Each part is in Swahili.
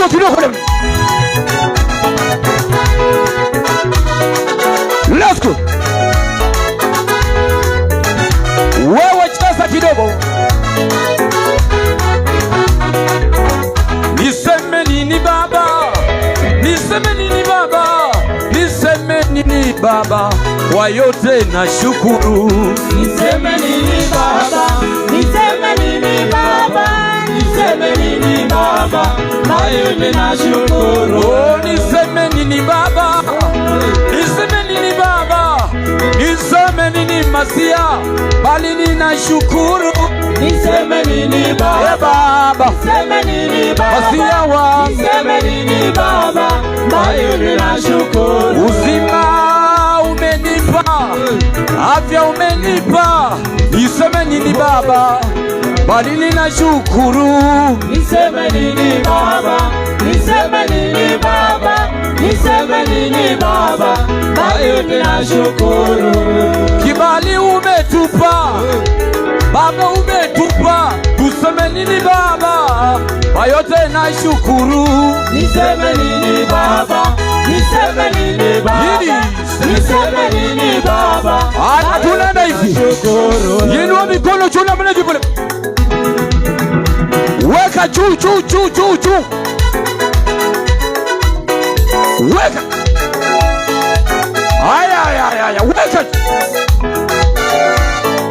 cheza kidogo. Let's go. Wewe cheza kidogo. Niseme nini baba? Niseme nini baba? Niseme nini baba? Kwa yote na shukuru. Niseme nini baba? Niseme nini baba? Niseme nini baba? Kwa yote na shukuru. Oh, niseme nini baba? Niseme nini baba? Niseme nini masia? Bali ninashukuru. Niseme nini baba? Niseme nini baba? Masia wa Niseme nini baba? Kwa yote na shukuru. Uzima umenipa, afya umenipa. Niseme nini baba? Bali ninashukuru. Niseme nini baba? Niseme nini baba? Niseme nini baba? Kwa yote na shukuru. Kibali umetupa baba, umetupa. Tuseme nini baba? Kwa yote na shukuru. Niseme nini baba? Niseme nini baba? Niseme nini baba? Hata tunaenda hivi. Inua mikono juu na mleji pole. Weka juu juu juu juu juu. Weka. Aya. Weka.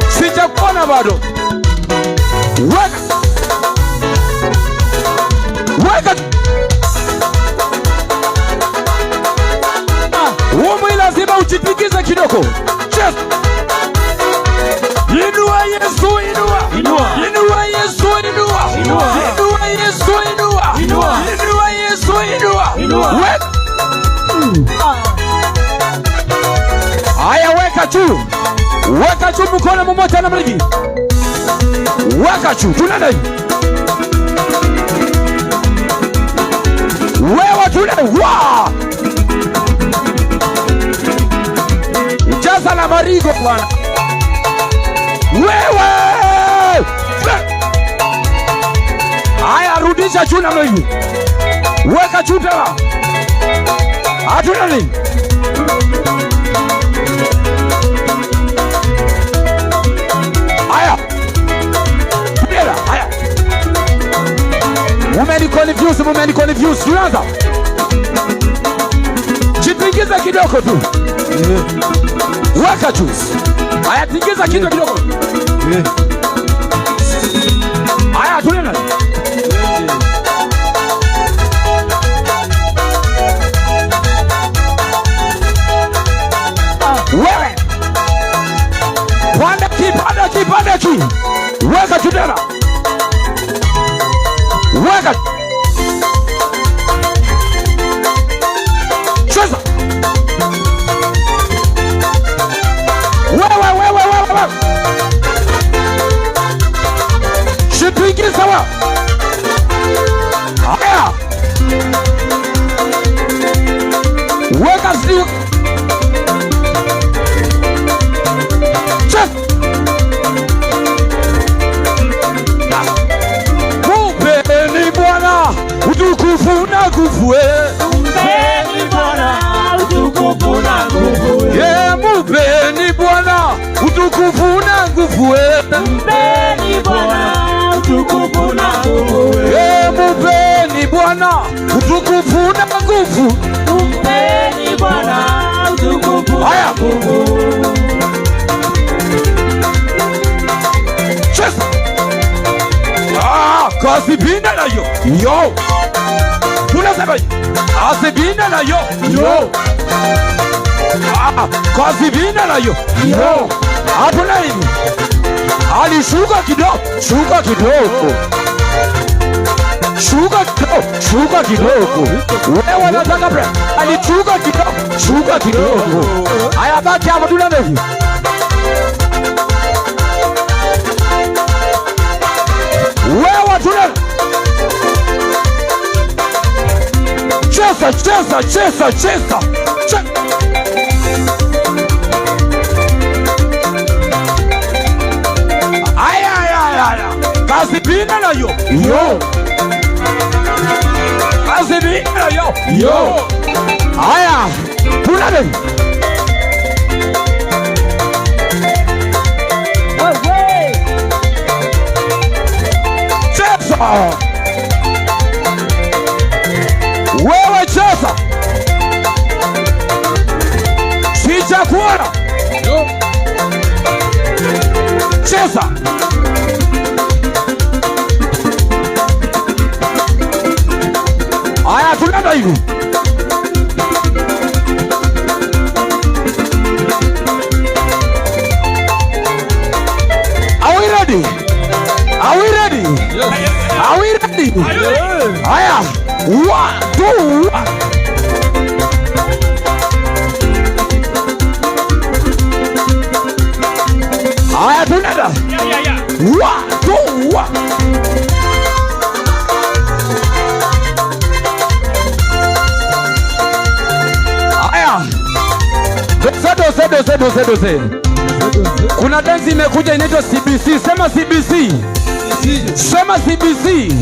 Sijakona bado. Weka. Weka. Umu lazima ujipigize kidogo. Yes. Inua Yesu, inua. Inua Yesu, inua. Inua Yesu, inua. Inua Yesu, inua. Weka. Aya, weka juu. Weka juu mkono mmoja na mligi. Weka juu. Tunaenda hivi. Wewe tunaenda. Wa! Jaza la marigo bwana. Wewe! Aya, rudisha juu na mligi. Weka juu tena. Hatuna nini? Aya. Bila, aya. Mumeni confuse. Tunaanza. Jipingiza kidogo tu. Weka juu. Aya, tingiza kidogo. Aya, tunaenda. Wewe panda ki weka tudera, weka cheza. Wewe shipingi sawa. Haya, weka sio. Utukufu na nguvu, mpeni Bwana utukufu na nguvu. Mupeni Bwana utukufu na nguvu, mpeni Bwana utukufu na nguvu. Mupeni Bwana utukufu na nguvu, mpeni Bwana utukufu na nguvu. Kasibina na yo. Tunasema asibina na yo. Kasibina na yo. Hapo na hivi. Alishuka kidogo. Shuka kidogo. Wewe unataka bra. Alishuka kidogo. Haya baki hapo tunasema hivi. Wewe tuna cheza. Aya. Kasibina na yo. Yo. Haya, tunane. Cheza. Wewe cheza. Sijakuona. Cheza. Haya, tunaenda hivi. Are we ready? Are we ready? Yes. Are we ready? Yes. Haya, 1, 2, 1. Haya, tunaenda. 1, 2, 1. Dose. Kuna dance imekuja inaitwa CBC. Sema CBC. Sema CBC.